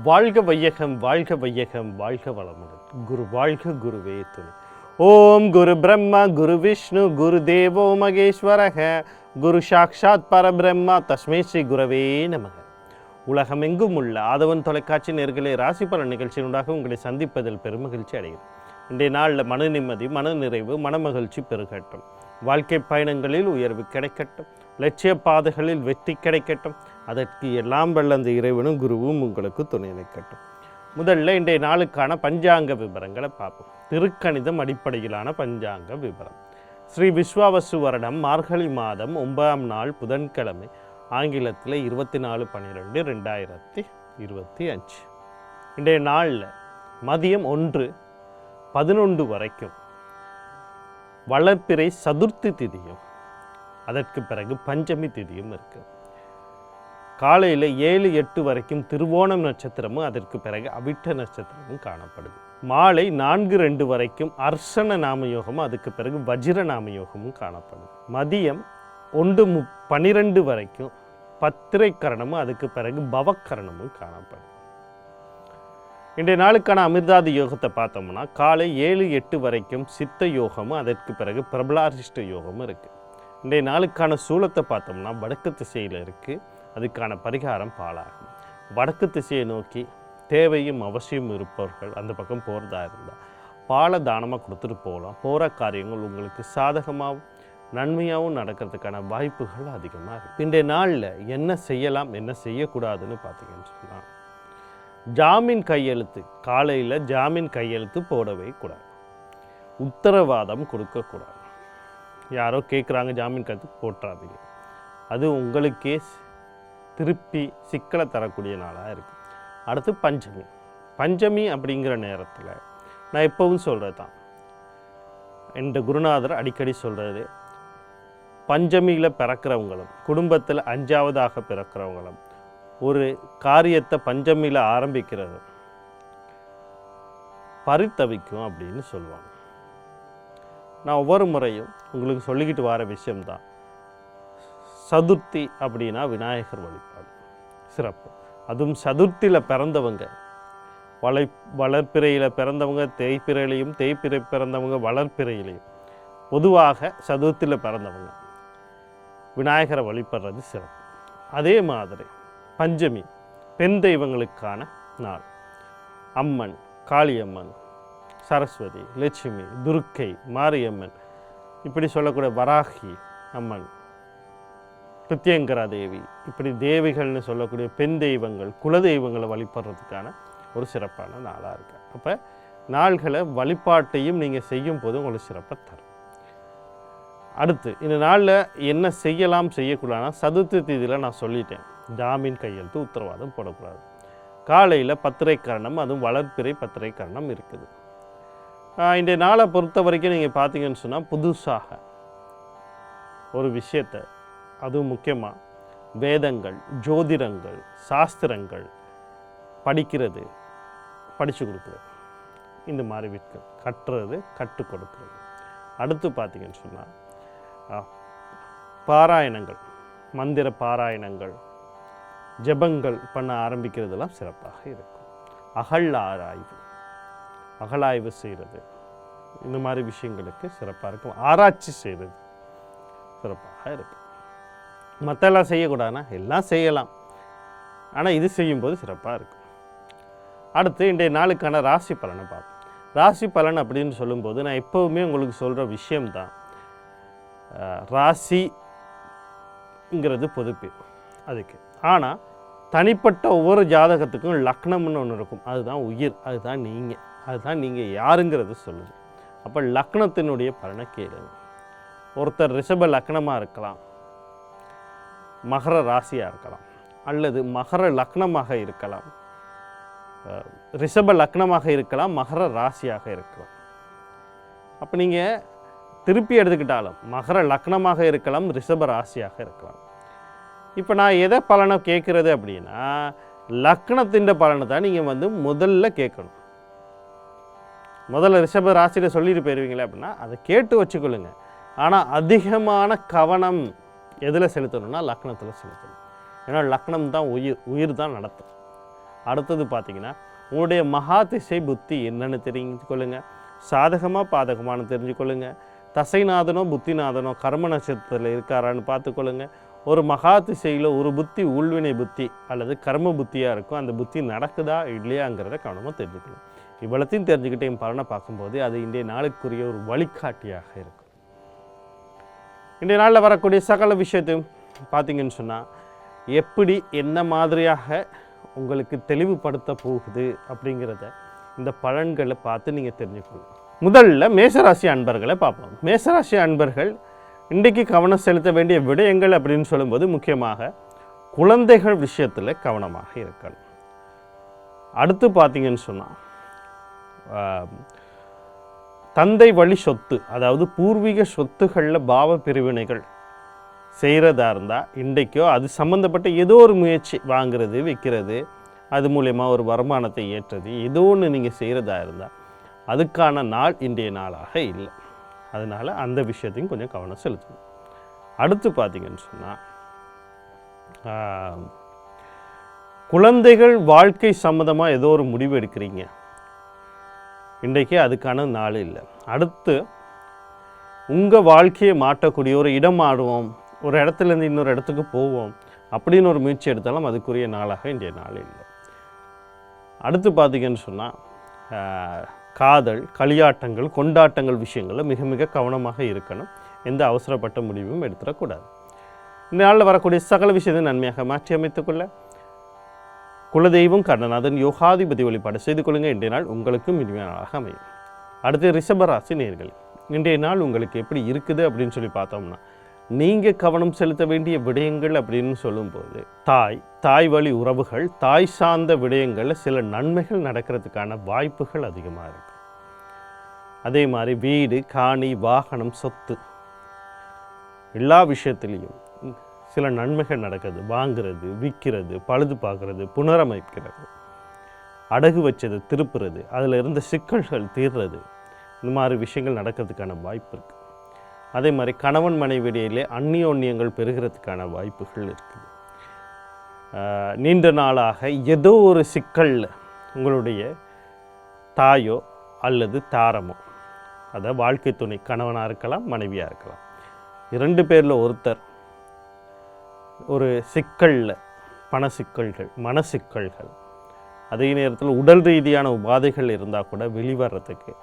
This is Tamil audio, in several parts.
வாழ்க வையகம் வாழ்க வையகம் வாழ்க வளமுடன். குரு வாழ்க குருவே துணை. ஓம் குரு பிரம்மா குரு விஷ்ணு குரு தேவோ மகேஸ்வரக குரு சாக்ஷாத் பரபிரம்மா தஸ்மை ஸ்ரீ குரவே நமக. உலகமெங்கும் உள்ள ஆதவன் தொலைக்காட்சி நேயர்களே, ராசி பலன் நிகழ்ச்சியினூடாக உங்களை சந்திப்பதில் பெருமகிழ்ச்சி அடைகிறேன். இன்றைய நாளில் மன நிம்மதி, மன நிறைவு, மனமகிழ்ச்சி பெருகட்டும். வாழ்க்கை பயணங்களில் உயர்வு கிடைக்கட்டும். லட்சிய பாதைகளில் வெற்றி கிடைக்கட்டும். அதற்கு எல்லாம் வல்ல அந்த இறைவனும் குருவும் உங்களுக்கு துணை நிற்கட்டும். முதல்ல இன்றைய நாளுக்கான பஞ்சாங்க விவரங்களை பார்ப்போம். திருக்கணிதம் அடிப்படையிலான பஞ்சாங்க விவரம். ஸ்ரீ விஸ்வாவசு வருடம் மார்கழி மாதம் 9ஆம் நாள் புதன்கிழமை, ஆங்கிலத்தில் 24/12/2025. இன்றைய நாளில் மதியம் 1:11 வரைக்கும் வளர்ப்பிறை சதுர்த்தி திதியும், அதற்கு பிறகு பஞ்சமி திதியும் இருக்குது. காலையில் 7:08 வரைக்கும் திருவோணம் நட்சத்திரமும், அதற்கு பிறகு அவிட்ட நட்சத்திரமும் காணப்படுது. மாலை 4:02 வரைக்கும் அர்ஷன நாமயோகமும், அதுக்கு பிறகு வஜ்ர நாமயோகமும் காணப்படுது. மதியம் 1:12 வரைக்கும் பத்திரை கரணமும், அதுக்கு பிறகு பவக்கரணமும் காணப்படுது. இன்றைய நாளுக்கான அமிர்தாதி யோகத்தை பார்த்தோம்னா காலை 7:08 வரைக்கும் சித்த யோகமும், அதற்கு பிறகு பிரபலாரிஷ்ட யோகமும் இருக்குது. இன்றைய நாளுக்கான சூலத்தை பார்த்தோம்னா வடக்கு திசையில் இருக்குது. அதுக்கான பரிகாரம் பாலாகும். வடக்கு திசையை நோக்கி தேவையும் அவசியம் இருப்பவர்கள் அந்த பக்கம் போகிறதா இருந்தால் பாலை தானமாக கொடுத்துட்டு போகலாம். போகிற காரியங்கள் உங்களுக்கு சாதகமாகவும் நன்மையாகவும் நடக்கிறதுக்கான வாய்ப்புகள் அதிகமாக இருக்குது. இன்றைய நாளில் என்ன செய்யலாம் என்ன செய்யக்கூடாதுன்னு பார்த்தீங்கன்னு சொன்னால், ஜாமீன் கையெழுத்து காலையில் ஜாமீன் கையெழுத்து போடவே கூடாது. உத்தரவாதம் கொடுக்கக்கூடாது. யாரோ கேட்குறாங்க ஜாமீன் கையெழுத்து போட்டுறாதீங்க. அது உங்களுக்கே திருப்பி சிக்கலை தரக்கூடிய நாளாக இருக்குது. அடுத்து பஞ்சமி. பஞ்சமி அப்படிங்கிற நேரத்தில் நான் எப்பவும் சொல்கிறது தான், என்ற குருநாதர் அடிக்கடி சொல்கிறது, பஞ்சமியில் பிறக்கிறவங்களும் குடும்பத்தில் 5ஆவதாக பிறக்கிறவங்களும் ஒரு காரியத்தை பஞ்சமியில் ஆரம்பிக்கிறது பரித்தவிக்கும் அப்படின்னு சொல்லுவாங்க. நான் ஒவ்வொரு முறையும் உங்களுக்கு சொல்லிக்கிட்டு வர விஷயம்தான். சதுர்த்தி அப்படின்னா விநாயகர் வழிபாடு சிறப்பு. அதுவும் சதுர்த்தியில் பிறந்தவங்க, வளர்ப்பிறையில் பிறந்தவங்க தேய்ப்பிறையிலையும், தேய்ப்பிறை பிறந்தவங்க வளர்ப்பிறையிலையும், பொதுவாக சதுர்த்தியில் பிறந்தவங்க விநாயகரை வழிபடுறது சிறப்பு. அதே மாதிரி பஞ்சமி பெண் தெய்வங்களுக்கான நாள். அம்மன், காளியம்மன், சரஸ்வதி, லட்சுமி, துர்க்கை, மாரியம்மன், இப்படி சொல்லக்கூடிய வராகி அம்மன், பிரத்யங்கரா தேவி, இப்படி தேவிகள்னு சொல்லக்கூடிய பெண் தெய்வங்கள், குலதெய்வங்களை வழிபடுறதுக்கான ஒரு சிறப்பான நாளாக இருக்கு. அப்போ நாள்களை வழிபாட்டையும் நீங்கள் செய்யும் போது உங்களுக்கு சிறப்பை தரும். அடுத்து இந்த நாளில் என்ன செய்யலாம் செய்யக்கூடாதுன்னா, சதுர்த்தி தேதியில் நான் சொல்லிட்டேன், ஜாமீன் கையெழுத்து உத்தரவாதம் போடக்கூடாது. காலையில் பத்திரை கரணம், அதுவும் வளர்ப்பிறை பத்திரை கரணம் இருக்குது. இன்றைய நாளை பொறுத்த வரைக்கும் நீங்கள் பார்த்தீங்கன்னு சொன்னால், புதுசாக ஒரு விஷயத்தை, அதுவும் முக்கியமாக வேதங்கள், ஜோதிடங்கள், சாஸ்திரங்கள் படிக்கிறது, படித்து கொடுக்குறது, இந்த மாதிரி விஷயம் கட்டுறது, கற்றுக் கொடுக்குறது. அடுத்து பார்த்தீங்கன்னு சொன்னால் பாராயணங்கள், மந்திர பாராயணங்கள், ஜபங்கள் பண்ண ஆரம்பிக்கிறதுலாம் சிறப்பாக இருக்கும். அகழாய்வு செய்கிறது, இந்த மாதிரி விஷயங்களுக்கு சிறப்பாக இருக்கும். ஆராய்ச்சி செய்கிறது சிறப்பாக இருக்கும். மற்றெல்லாம் செய்யக்கூடாதுன்னா எல்லாம் செய்யலாம், ஆனால் இது செய்யும்போது சிறப்பாக இருக்கும். அடுத்து இன்றைய நாளுக்கான ராசி பலனை பார்ப்போம். ராசி பலன் அப்படின்னு சொல்லும்போது நான் எப்போவுமே உங்களுக்கு சொல்கிற விஷயம்தான், ராசிங்கிறது பொதுப்பேர் அதுக்கு. ஆனால் தனிப்பட்ட ஒவ்வொரு ஜாதகத்துக்கும் லக்னம்னு ஒன்று இருக்கும். அதுதான் உயிர், அதுதான் நீங்கள் யாருங்கிறது சொல்லுது. அப்போ லக்னத்தினுடைய பலனை கேளுங்க. ஒருத்தர் ரிஷப லக்னமாக இருக்கலாம், மகர ராசியாக இருக்கலாம், அல்லது மகர லக்னமாக இருக்கலாம், ரிஷப லக்னமாக இருக்கலாம், மகர ராசியாக இருக்கலாம். அப்போ நீங்கள் திருப்பி எடுத்துக்கிட்டாலும் மகர லக்னமாக இருக்கலாம், ரிஷப ராசியாக இருக்கலாம். இப்போ நான் எதை பலனை கேட்குறது அப்படின்னா, லக்னத்தின் பலனை தான் நீங்கள் முதல்ல கேட்கணும். முதல்ல ரிஷப ராசியில் சொல்லிட்டு போயிடுவீங்களே அப்படின்னா அதை கேட்டு வச்சுக்கொள்ளுங்க. ஆனால் அதிகமான கவனம் எதில் செலுத்தணும்னா லக்னத்தில் செலுத்தணும். ஏன்னா லக்னம் தான் உயிர் தான் நடத்தும். அடுத்தது பார்த்தீங்கன்னா உங்களுடைய மகா திசை புத்தி என்னென்னு தெரிஞ்சுக்கொள்ளுங்க. சாதகமாக பாதகமானு தெரிஞ்சுக்கொள்ளுங்க. தசைநாதனோ புத்திநாதனோ கர்ம நட்சத்திரத்தில் இருக்காரான்னு பார்த்துக்கொள்ளுங்க. ஒரு மகா திசையில் ஒரு புத்தி உள்வினை புத்தி அல்லது கர்ம புத்தியாக இருக்கும். அந்த புத்தி நடக்குதா இல்லையாங்கிறத கவனமாக தெரிஞ்சுக்கணும். இவ்வளத்தையும் தெரிஞ்சுக்கிட்டே என் பலனை பார்க்கும்போது அது இன்றைய நாளுக்குரிய ஒரு வழிகாட்டியாக இருக்கும். இன்றைய நாளில் வரக்கூடிய சகல விஷயத்தையும் பார்த்தீங்கன்னு சொன்னால் எப்படி என்ன மாதிரியாக உங்களுக்கு தெளிவுபடுத்த போகுது அப்படிங்கிறத இந்த பலன்களை பார்த்து நீங்கள் தெரிஞ்சுக்கணும். முதல்ல மேசராசி அன்பர்களை பார்ப்போம். மேசராசி அன்பர்கள் இன்றைக்கு கவனம் செலுத்த வேண்டிய விடயங்கள் அப்படின்னு சொல்லும்போது முக்கியமாக குழந்தைகள் விஷயத்தில் கவனமாக இருக்கணும். அடுத்து பார்த்தீங்கன்னு சொன்னால் தந்தை வழி சொத்து, அதாவது பூர்வீக சொத்துக்களில் பாவ பிரிவினைகள் செய்கிறதா இருந்தால் இன்றைக்கோ அது சம்மந்தப்பட்ட ஏதோ ஒரு முயற்சி வாங்கிறது விற்கிறது, அது மூலயமா ஒரு வருமானத்தை ஏற்றது, ஏதோ ஒன்று நீங்கள் செய்கிறதா இருந்தால் அதுக்கான நாள் இன்றைய நாளாக இல்லை. அதனால் அந்த விஷயத்தையும் கொஞ்சம் கவனம் செலுத்தணும். அடுத்து பார்த்தீங்கன்னு சொன்னால் குழந்தைகள் வாழ்க்கை சம்மந்தமாக ஏதோ ஒரு முடிவு எடுக்கிறீங்க, இன்றைக்கே அதுக்கான நாள் இல்லை. அடுத்து உங்கள் வாழ்க்கையை மாற்றக்கூடிய ஒரு இடம் மாறுவோம், ஒரு இடத்துலேருந்து இன்னொரு இடத்துக்கு போவோம் அப்படின்னு ஒரு முயற்சி எடுத்தாலும் அதுக்குரிய நாளாக இன்றைய நாள் இல்லை. அடுத்து பார்த்தீங்கன்னு சொன்னால் காதல், களியாட்டங்கள், கொண்டாட்டங்கள் விஷயங்களில் மிக மிக கவனமாக இருக்கணும். எந்த அவசரப்பட்ட முடிவும் எடுத்துடக்கூடாது. இந்த நாளில் வரக்கூடிய சகல விஷயத்தை நன்மையாக மாற்றி அமைத்துக்கொள்ள குலதெய்வம் கண்ணநாதன் யோகாதிபதி வழிபாடு செய்து கொள்ளுங்கள். இன்றைய நாள் உங்களுக்கும் இனிமையான நாளாக அமையும். அடுத்து ரிஷபராசி நேயர்கள், இன்றைய நாள் உங்களுக்கு எப்படி இருக்குது அப்படின்னு சொல்லி பார்த்தோம்னா நீங்கள் கவனம் செலுத்த வேண்டிய விடயங்கள் அப்படின்னு சொல்லும்போது தாய் வழி உறவுகள், தாய் சார்ந்த விடயங்களில் சில நன்மைகள் நடக்கிறதுக்கான வாய்ப்புகள் அதிகமாக இருக்கு. அதே மாதிரி வீடு, காணி, வாகனம், சொத்து எல்லா விஷயத்துலேயும் சில நன்மைகள் நடக்குது. வாங்கிறது, விற்கிறது, பழுது பார்க்குறது, புனரமைக்கிறது, அடகு வச்சது திருப்புறது, அதில் இருந்த சிக்கல்கள் தீர்றது, இந்த மாதிரி விஷயங்கள் நடக்கிறதுக்கான வாய்ப்பு இருக்குது. அதே மாதிரி கணவன் மனைவியிடையிலே அந்நியோன்யங்கள் பெறுகிறதுக்கான வாய்ப்புகள் இருக்குது. நீண்ட நாளாக ஏதோ ஒரு சிக்கலில் உங்களுடைய தாயோ அல்லது தாரமோ, அதாவது வாழ்க்கை துணை கணவனாக இருக்கலாம், மனைவியாக இருக்கலாம், 2 பேரில் ஒருத்தர் ஒரு சிக்கலில், பண சிக்கல்கள், மன சிக்கல்கள், அதே நேரத்தில் உடல் ரீதியான உபாதைகள் இருந்தால் கூட வெளிவரத்துக்கு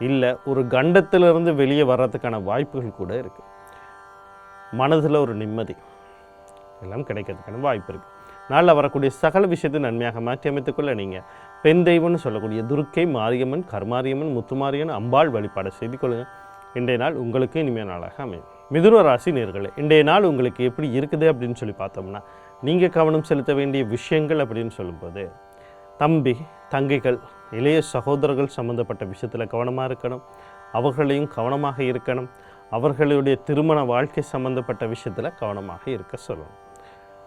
இல்லை ஒரு கண்டத்திலிருந்து வெளியே வர்றதுக்கான வாய்ப்புகள் கூட இருக்குது. மனதில் ஒரு நிம்மதி எல்லாம் கிடைக்கிறதுக்கான வாய்ப்பு இருக்குது. நாளில் வரக்கூடிய சகல விஷயத்தை நன்மையாக மாற்றி அமைத்துக்கொள்ள நீங்கள் பெண் தெய்வம்னு சொல்லக்கூடிய துர்க்கை, மாரியம்மன், கர்மாரியம்மன், முத்துமாரியன், அம்பாள் வழிபாடு செய்து கொள்ளுங்கள். இன்றைய நாள் உங்களுக்கு இனிமையான நாளாக அமையும். மிதுன ராசி நேயர்களே, இன்றைய நாள் உங்களுக்கு எப்படி இருக்குது அப்படின்னு சொல்லி பார்த்தோம்னா நீங்கள் கவனம் செலுத்த வேண்டிய விஷயங்கள் அப்படின்னு சொல்லும்போது தம்பி, தங்கைகள், இளைய சகோதரர்கள் சம்மந்தப்பட்ட விஷயத்தில் கவனமாக இருக்கணும். அவர்களையும் கவனமாக இருக்கணும். அவர்களுடைய திருமண வாழ்க்கை சம்மந்தப்பட்ட விஷயத்தில் கவனமாக இருக்க சொல்லணும்.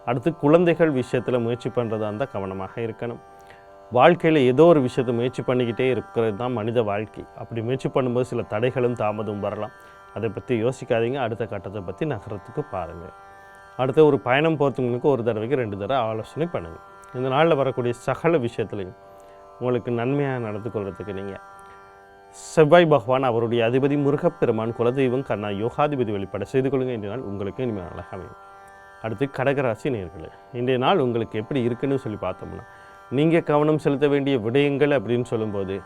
அடுத்து குழந்தைகள் விஷயத்தில் முயற்சி பண்ணுறதா இருந்தால் கவனமாக இருக்கணும். வாழ்க்கையில் ஏதோ ஒரு விஷயத்தை முயற்சி பண்ணிக்கிட்டே இருக்கிறது தான் மனித வாழ்க்கை. அப்படி முயற்சி பண்ணும்போது சில தடைகளும் தாமதமும் வரலாம். அதை பற்றி யோசிக்காதீங்க. அடுத்த கட்டத்தை பற்றி நகரத்துக்கு பாருங்கள். அடுத்து ஒரு பயணம் போகிறதுக்கு ஒரு தடவைக்கு 2 தடவை ஆலோசனை பண்ணுங்கள். இந்த நாளில் வரக்கூடிய சகல விஷயத்துலையும் உங்களுக்கு நன்மையாக நடந்து கொள்கிறதுக்கு நீங்கள் செவ்வாய் பகவான், அவருடைய அதிபதி முருகப்பெருமான், குலதெய்வம் கண்ணா யோகாதிபதி வழிபாடு செய்து கொள்ளுங்கள். இன்றைய நாள் உங்களுக்கு இனிமேல் நாளாக அமையும். அடுத்து கடகராசி நேயர்களே, இன்றைய நாள் உங்களுக்கு எப்படி இருக்குன்னு சொல்லி பார்த்தோம்னா நீங்கள் கவனம் செலுத்த வேண்டிய விடயங்கள் அப்படின்னு சொல்லும்போது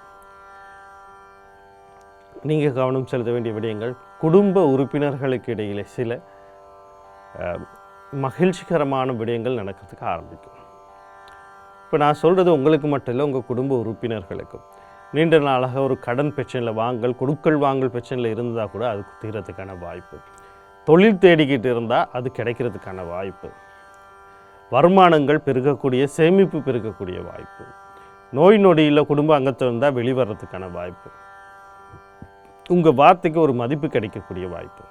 நீங்கள் கவனம் செலுத்த வேண்டிய விடயங்கள் குடும்ப உறுப்பினர்களுக்கு இடையிலே சில மகிழ்ச்சிகரமான விடயங்கள் நடக்கிறதுக்கு ஆரம்பிக்கும். இப்போ நான் சொல்கிறது உங்களுக்கு மட்டும் இல்லை, உங்கள் குடும்ப உறுப்பினர்களுக்கும். நீண்ட நாளாக ஒரு கடன் பிரச்சனையில் கொடுக்கல் வாங்கல் பிரச்சனையில் இருந்தால் கூட அதுக்கு தீரத்துக்கான வாய்ப்பு. தொழில் தேடிக்கிட்டு இருந்தால் அது கிடைக்கிறதுக்கான வாய்ப்பு. வருமானங்கள் பெருகக்கூடிய, சேமிப்பு பெருகக்கூடிய வாய்ப்பு. நோய் நொடியில் குடும்ப அங்கத்தில் இருந்தால் வெளிவரத்துக்கான வாய்ப்பு. உங்கள் வார்த்தைக்கு ஒரு மதிப்பு கிடைக்கக்கூடிய வாய்ப்பு.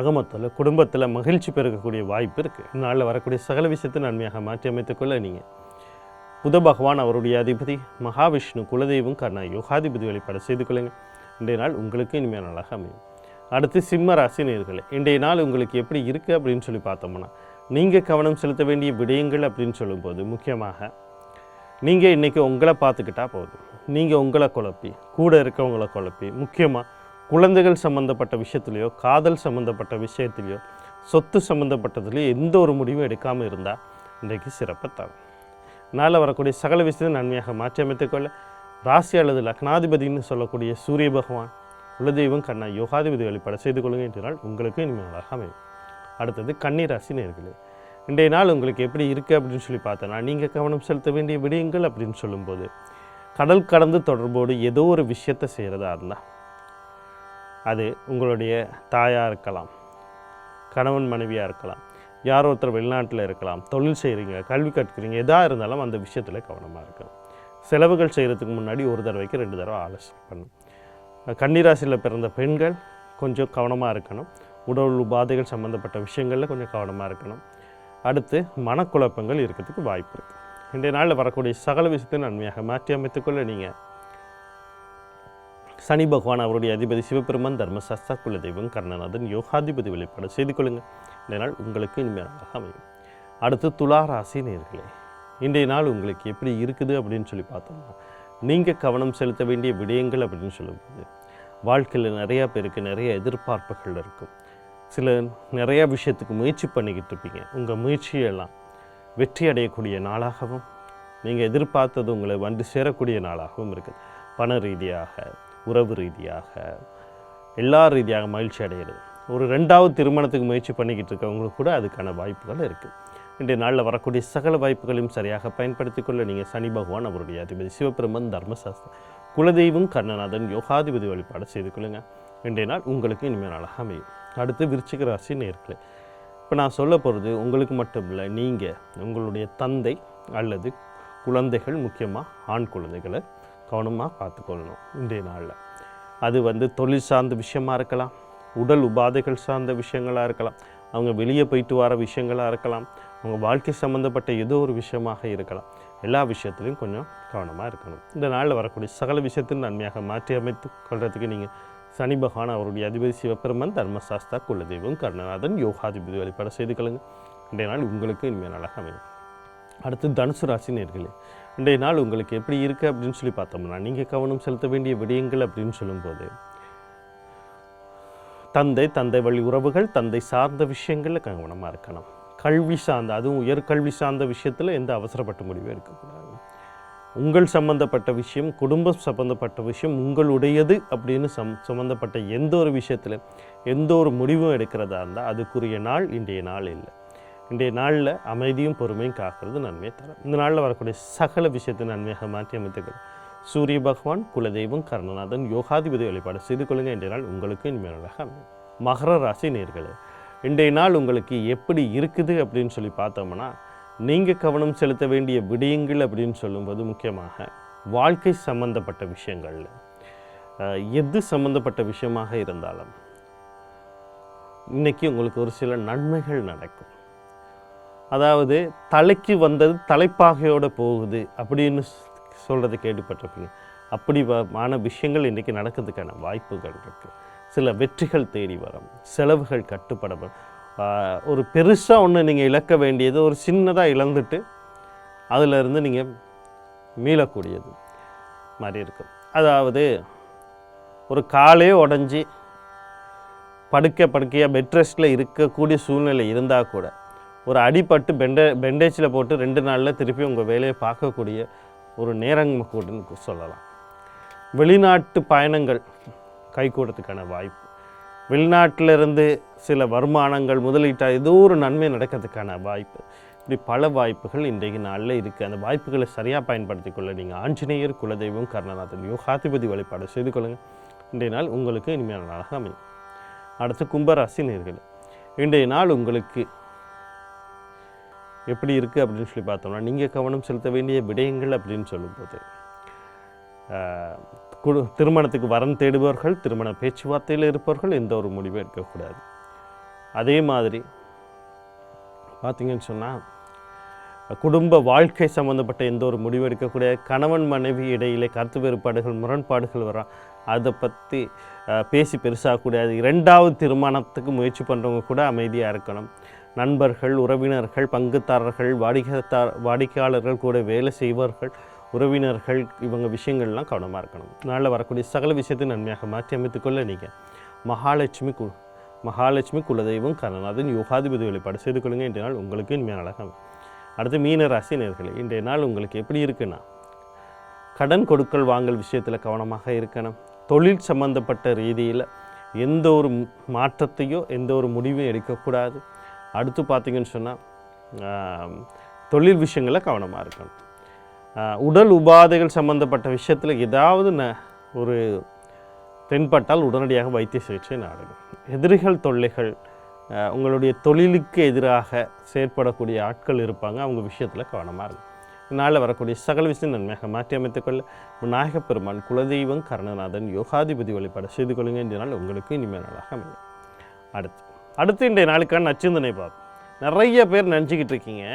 அகமத்தில் குடும்பத்தில் மகிழ்ச்சி பெருகக்கூடிய வாய்ப்பு இருக்குது. இந்நாளில் வரக்கூடிய சகல விஷயத்தை நன்மையாக மாற்றி அமைத்துக்கொள்ள நீங்கள் புத பகவான், அவருடைய அதிபதி மகாவிஷ்ணு, குலதெய்வம் கண்ணா யோகாதிபதி வழிபாடு செய்து கொள்ளுங்கள். இன்றைய நாள் உங்களுக்கு இனிமையான நாளாக அமையும். அடுத்து சிம்ம ராசி நேயர்களே, இன்றைய நாள் உங்களுக்கு எப்படி இருக்குது அப்படின்னு சொல்லி பார்த்தோம்னா நீங்கள் கவனம் செலுத்த வேண்டிய விடயங்கள் அப்படின்னு சொல்லும்போது முக்கியமாக நீங்கள் இன்றைக்கி உங்களை பார்த்துக்கிட்டா போதும். நீங்கள் உங்களை குழப்பி, கூட இருக்கவங்களை குழப்பி, முக்கியமாக குழந்தைகள் சம்மந்தப்பட்ட விஷயத்துலையோ, காதல் சம்மந்தப்பட்ட விஷயத்துலையோ, சொத்து சம்மந்தப்பட்டதுலையோ எந்த ஒரு முடிவும் எடுக்காமல் இருந்தால் இன்றைக்கு சிறப்பை தரும். நாளில் வரக்கூடிய சகல விஷயத்தை நன்மையாக மாற்றி அமைத்துக்கொள்ள ராசி அல்லது லக்னாதிபதினு சொல்லக்கூடிய சூரிய பகவான், குலதெய்வம், கண்ணா, யோகாதிபதி வழிபாடு செய்து கொள்ளுங்க. இன்றைய நாள் உங்களுக்கு இனிமையாக அமையும். அடுத்தது கன்னி ராசி நேயர்களே, இன்றைய நாள் உங்களுக்கு எப்படி இருக்குது அப்படின்னு சொல்லி பார்த்தோன்னா, நீங்கள் கவனம் செலுத்த வேண்டிய விடயங்கள் அப்படின்னு சொல்லும்போது, கடல் கடந்து தொடர்போடு ஏதோ ஒரு விஷயத்தை செய்கிறதா இருந்தால், அது உங்களுடைய தாயாக இருக்கலாம், கணவன் மனைவியாக இருக்கலாம், யாரோ ஒருத்தர் வெளிநாட்டில் இருக்கலாம், தொழில் செய்கிறீங்க, கல்வி கற்கிறீங்க, எதாக இருந்தாலும் அந்த விஷயத்தில் கவனமாக இருக்கணும். செலவுகள் செய்கிறதுக்கு முன்னாடி ஒரு தடவைக்கு 2 தடவை ஆலோசனை பண்ணணும். கன்னிராசியில் பிறந்த பெண்கள் கொஞ்சம் கவனமாக இருக்கணும். உடல் உபாதைகள் சம்மந்தப்பட்ட விஷயங்களில் கொஞ்சம் கவனமாக இருக்கணும். அடுத்து மனக்குழப்பங்கள் இருக்கிறதுக்கு வாய்ப்பு இருக்குது. இன்றைய நாளில் வரக்கூடிய சகல விஷயத்தை நன்மையாக மாற்றி அமைத்துக்கொள்ள நீங்கள் சனி பகவான், அவருடைய அதிபதி சிவபெருமான், தர்மசாஸ்தா, குலதெய்வம், கர்ணநாதன், யோகாதிபதி வழிபாடு செய்து கொள்ளுங்கள். இன்றைய நாள் உங்களுக்கு இனிமையாக அமையும். அடுத்து துலா ராசி நேயர்களே, இன்றைய நாள் உங்களுக்கு எப்படி இருக்குது அப்படின்னு சொல்லி பார்த்தோம்னா, நீங்கள் கவனம் செலுத்த வேண்டிய விடயங்கள் அப்படின்னு சொல்லும்போது, வாழ்க்கையில் நிறையா பேருக்கு நிறைய எதிர்பார்ப்புகள் இருக்கும். நிறைய விஷயத்துக்கு முயற்சி பண்ணிக்கிட்டு இருப்பீங்க. உங்கள் முயற்சியெல்லாம் வெற்றி அடையக்கூடிய நாளாகவும், நீங்கள் எதிர்பார்த்தது உங்களை வந்து சேரக்கூடிய நாளாகவும் இருக்குது. பண ரீதியாக, உறவு ரீதியாக, எல்லா ரீதியாக மகிழ்ச்சி அடைகிறது. ஒரு 2வது திருமணத்துக்கு முயற்சி பண்ணிக்கிட்டு இருக்கவங்களுக்கு கூட அதுக்கான வாய்ப்புகள் இருக்குது. இன்றைய நாளில் வரக்கூடிய சகல வாய்ப்புகளையும் சரியாக பயன்படுத்தி கொள்ள நீங்கள் சனி பகவான், அவருடைய அதிபதி சிவபெருமான், தர்மசாஸ்திர, குலதெய்வம், கர்ணநாதன், யோகாதிபதி வழிபாடு செய்து கொள்ளுங்கள். இன்றைய நாள் உங்களுக்கு இனிமேல் நாளாக அமையும். அடுத்து விருச்சிக ராசி நேயர்களே, இப்போ நான் சொல்ல போகிறது உங்களுக்கு மட்டும் இல்லை, நீங்கள் உங்களுடைய தந்தை அல்லது குழந்தைகள், முக்கியமாக ஆண் குழந்தைகளை கவனமாக பார்த்துக்கொள்ளணும். இன்றைய நாளில் அது தொழில் சார்ந்த விஷயமாக இருக்கலாம், உடல் உபாதைகள் சார்ந்த விஷயங்களாக இருக்கலாம், அவங்க வெளியே போயிட்டு வர விஷயங்களாக இருக்கலாம், அவங்க வாழ்க்கை சம்மந்தப்பட்ட ஏதோ ஒரு விஷயமாக இருக்கலாம். எல்லா விஷயத்துலையும் கொஞ்சம் கவனமாக இருக்கணும். இந்த நாளில் வரக்கூடிய சகல விஷயத்தையும் நன்மையாக மாற்றி அமைத்து கொள்றதுக்கு நீங்கள் சனி பகவான், அவருடைய அதிபதி சிவபெருமான், தர்மசாஸ்தா, குலதெய்வம், கர்ணநாதன், யோகாதிபதி வழிபாடு செய்து கொள்ளுங்க. இன்றைய நாள் உங்களுக்கு இனிமையாக நாளாக அமையும். அடுத்து தனுசு ராசி நேயர்களே, இன்றைய நாள் உங்களுக்கு எப்படி இருக்குது அப்படின்னு சொல்லி பார்த்தோம்னா, நீங்கள் கவனம் செலுத்த வேண்டிய விடயங்கள் அப்படின்னு சொல்லும்போது, தந்தை வழி உறவுகள், தந்தை சார்ந்த விஷயங்களில் கவனமாக இருக்கணும். கல்வி சார்ந்த, அதுவும் உயர்கல்வி சார்ந்த விஷயத்தில் எந்த அவசரப்பட்ட முடிவும் எடுக்கக்கூடாது. உங்கள் சம்பந்தப்பட்ட விஷயம், குடும்பம் சம்பந்தப்பட்ட விஷயம், உங்களுடையது அப்படின்னு சம்பந்தப்பட்ட எந்த ஒரு விஷயத்தில் எந்த ஒரு முடிவும் எடுக்கிறதா இருந்தால் அதுக்குரிய நாள் இன்றைய நாள் இல்லை. இன்றைய நாளில் அமைதியும் பொறுமையும் காக்கிறது நன்மையை தரும். இந்த நாளில் வரக்கூடிய சகல விஷயத்தை நன்மையாக மாற்றி அமைத்துக்கள் சூரிய பகவான், குலதெய்வம், கர்ணநாதன், யோகாதிபதி வழிபாடு செய்து கொள்ளுங்கள். இன்றைய நாள் உங்களுக்கு இனிமேலாக அமையும். மகர ராசி நேயர்களே, இன்றைய நாள் உங்களுக்கு எப்படி இருக்குது அப்படின்னு சொல்லி பார்த்தோம்னா, நீங்கள் கவனம் செலுத்த வேண்டிய விடயங்கள் அப்படின்னு சொல்லும்போது, முக்கியமாக வாழ்க்கை சம்பந்தப்பட்ட விஷயங்களில் எது சம்பந்தப்பட்ட விஷயமாக இருந்தாலும் இன்றைக்கி உங்களுக்கு ஒரு சில நன்மைகள் நடக்கும். அதாவது தலைக்கு வந்தது தலைப்பாகையோடு போகுது அப்படின்னு சொல்கிறது கேள்விப்பட்டிருப்பீங்க. அப்படிமான விஷயங்கள் இன்றைக்கி நடக்கிறதுக்கான வாய்ப்புகள் இருக்குது. சில வெற்றிகள் தேடி வரும், செலவுகள் கட்டுப்படும். ஒரு பெருசாக ஒன்று நீங்கள் இழக்க வேண்டியது ஒரு சின்னதாக இழந்துட்டு அதிலிருந்து நீங்கள் மீளக்கூடியது மாதிரி இருக்கும். அதாவது ஒரு காலே உடஞ்சி படுக்கையாக பெட் ரெஸ்ட்டில் இருக்கக்கூடிய சூழ்நிலை இருந்தால் கூட, ஒரு அடிபட்டு பெண்டேஜில் போட்டு 2 நாளில் திருப்பி உங்கள் வேலையை பார்க்கக்கூடிய ஒரு நேரம் கூட சொல்லலாம். வெளிநாட்டு பயணங்கள் கைகூடத்துக்கான வாய்ப்பு, வெளிநாட்டிலிருந்து சில வருமானங்கள், முதலீட்டாக ஏதோ ஒரு நன்மை நடக்கிறதுக்கான வாய்ப்பு, இப்படி பல வாய்ப்புகள் இன்றைக்கு நாளில் இருக்குது. அந்த வாய்ப்புகளை சரியாக பயன்படுத்தி கொள்ள நீங்கள் ஆஞ்சநேயர், குலதெய்வம், கர்ணநாதன், யோகாதிபதி வழிபாடு செய்து கொள்ளுங்கள். இன்றைய நாள் உங்களுக்கு இனிமையான நாளாக அமையும். அடுத்து கும்பராசி நேயர்களே, இன்றைய நாள் உங்களுக்கு எப்படி இருக்குது அப்படின்னு சொல்லி பார்த்தோம்னா, நீங்கள் கவனம் செலுத்த வேண்டிய விடயங்கள் அப்படின்னு சொல்லும்போது, திருமணத்துக்கு வரன் தேடுபவர்கள், திருமண பேச்சுவார்த்தையில் இருப்பவர்கள் எந்த ஒரு முடிவும் எடுக்கக்கூடாது. அதே மாதிரி பார்த்திங்கன்னு சொன்னால், குடும்ப வாழ்க்கை சம்மந்தப்பட்ட எந்த ஒரு முடிவு எடுக்கக்கூடாது. கணவன் மனைவி இடையிலே கருத்து வேறுபாடுகள், முரண்பாடுகள் வரும், அதை பற்றி பேசி பெருசாகக்கூடாது. 2வது திருமணத்துக்கு முயற்சி பண்ணுறவங்க கூட அமைதியாக இருக்கணும். நண்பர்கள், உறவினர்கள், பங்குதாரர்கள், வாடிக்கையாளர்கள் கூட வேலை செய்வர்கள், உறவினர்கள் இவங்க விஷயங்கள்லாம் கவனமாக இருக்கணும். நாளில் வரக்கூடிய சகல விஷயத்தை நன்மையாக மாற்றி அமைத்துக்கொள்ள நீங்கள் மகாலட்சுமி குலதெய்வம் கருணாநாதன் யோகாதிபதி வழிபாடு செய்து கொள்ளுங்கள். இன்றைய நாள் உங்களுக்கு இனிமையான அழகாக. அடுத்து மீன ராசி நேயர்களே, இன்றைய நாள் உங்களுக்கு எப்படி இருக்குன்னா, கடன் கொடுக்கல் வாங்கல் விஷயத்தில் கவனமாக இருக்கணும். தொழில் சம்பந்தப்பட்ட ரீதியில் எந்த ஒரு மாற்றத்தையோ எந்த ஒரு முடிவையும் எடுக்கக்கூடாது. அடுத்து பார்த்திங்கன்னு சொன்னால் தொழில் விஷயங்களில் கவனமாக இருக்கணும். உடல் உபாதைகள் சம்பந்தப்பட்ட விஷயத்தில் ஏதாவது ஒரு தென்பட்டால் உடனடியாக வைத்திய சிகிச்சை நாடுங்கள். எதிரிகள் தொல்லைகள், உங்களுடைய தொழிலுக்கு எதிராக செயற்படக்கூடிய ஆட்கள் இருப்பாங்க, அவங்க விஷயத்தில் கவனமாக இருக்கும். நாளில் வரக்கூடிய சகல விஷயம் நன்மையாக மாற்றி அமைத்துக்கொள்ள விநாயகப் பெருமான் குலதெய்வம் கருணாநாதன் யோகாதிபதி வழிபாடு செய்து கொள்ளுங்க. இன்றைய நாள் உங்களுக்கு இனிமேல் நாளாக அமையும். அடுத்து இன்றைய நாளுக்கான நச்சிந்தனை பார்ப்போம். நிறைய பேர் நினச்சிக்கிட்டு இருக்கீங்க,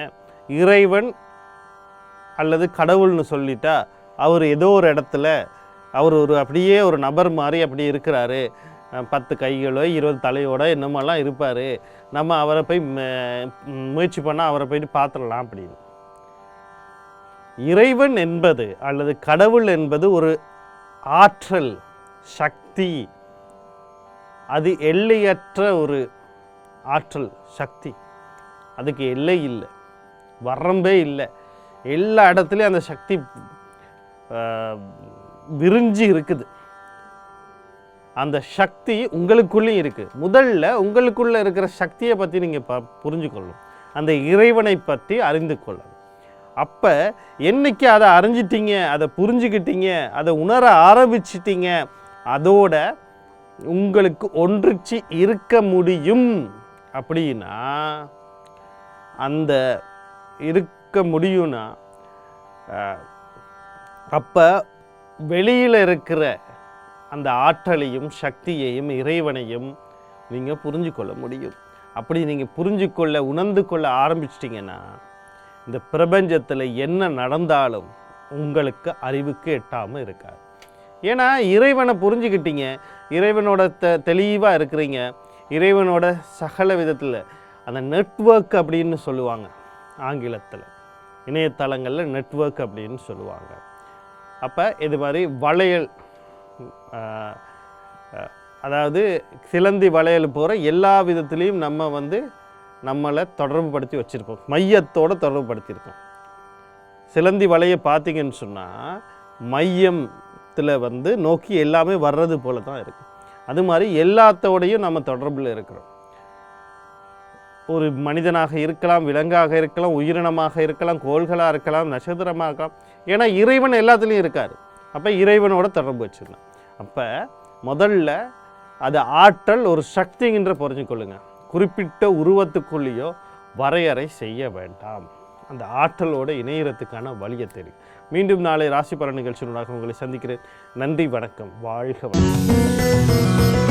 இறைவன் அல்லது கடவுள்னு சொல்லிட்டா அவர் ஏதோ ஒரு இடத்துல அவர் அப்படியே ஒரு நபர் மாதிரி அப்படி இருக்கிறாரு, 10 கைகளோ 20 தலையோட என்னமெல்லாம் இருப்பார், நம்ம அவரை போய் முயற்சி பண்ணால் அவரை போயிட்டு பார்த்துடலாம் அப்படின்னு. இறைவன் என்பது அல்லது கடவுள் என்பது ஒரு ஆற்றல், சக்தி. அது எல்லையற்ற ஒரு ஆற்றல், சக்தி. அதுக்கு எல்லை இல்லை, வரம்பே இல்லை. எல்லா இடத்துலையும் அந்த சக்தி விரிஞ்சி இருக்குது. அந்த சக்தி உங்களுக்குள்ளேயும் இருக்குது. முதல்ல உங்களுக்குள்ளே இருக்கிற சக்தியை பற்றி நீங்கள் புரிஞ்சுக்கொள்ளணும், அந்த இறைவனை பற்றி அறிந்து கொள்ளணும். அப்போ என்னைக்கு அதை அறிஞ்சிட்டீங்க, அதை புரிஞ்சுக்கிட்டீங்க, அதை உணர ஆரம்பிச்சிட்டீங்க, அதோட உங்களுக்கு ஒன்றிச்சு இருக்க முடியும். அப்படின்னா அந்த இருக்க முடியும்னா அப்போ வெளியில் இருக்கிற அந்த ஆற்றலையும் சக்தியையும் இறைவனையும் நீங்கள் புரிஞ்சு கொள்ள முடியும். அப்படி நீங்கள் புரிஞ்சுக்கொள்ள உணர்ந்து கொள்ள ஆரம்பிச்சிட்டிங்கன்னா இந்த பிரபஞ்சத்தில் என்ன நடந்தாலும் உங்களுக்கு அறிவுக்கு எட்டாமல் இருக்காது. ஏன்னா இறைவனை புரிஞ்சுக்கிட்டீங்க, இறைவனோட தெளிவாக இருக்கிறீங்க, இறைவனோட சகல விதத்தில் அந்த நெட்வொர்க் அப்படின்னு சொல்லுவாங்க ஆங்கிலத்தில், இணையதளங்களில் நெட்வொர்க் அப்படின்னு சொல்லுவாங்க. அப்போ இது மாதிரி வளையல், அதாவது சிலந்தி வளையல் போகிற எல்லா விதத்துலேயும் நம்ம நம்மளை தொடர்பு படுத்தி வச்சுருப்போம், மையத்தோடு தொடர்பு படுத்தியிருக்கோம். சிலந்தி வலையை பார்த்திங்கன்னு சொன்னால் மையத்தில் நோக்கி எல்லாமே வர்றது போல தான் இருக்குது. அது மாதிரி எல்லாத்தோடையும் நம்ம தொடர்பில் இருக்கிறோம். ஒரு மனிதனாக இருக்கலாம், விலங்காக இருக்கலாம், உயிரினமாக இருக்கலாம், கோள்களாக இருக்கலாம், நட்சத்திரமாக இருக்கலாம். ஏன்னா இறைவன் எல்லாத்துலேயும் இருக்கார். அப்போ இறைவனோட தொடர்பு வச்சுருந்தேன். அப்போ முதல்ல அது ஆற்றல், ஒரு சக்திங்கிற புரிஞ்சுக்கொள்ளுங்க. குறிப்பிட்ட உருவத்துக்குள்ளேயோ வரையறை செய்ய வேண்டாம். அந்த ஆற்றலோடு இணையறதுக்கான வழியை தெரியும். மீண்டும் நாளை ராசி பலன் நிகழ்ச்சியினூடாக உங்களை சந்திக்கிறேன். நன்றி, வணக்கம், வாழ்க வணக்கம்.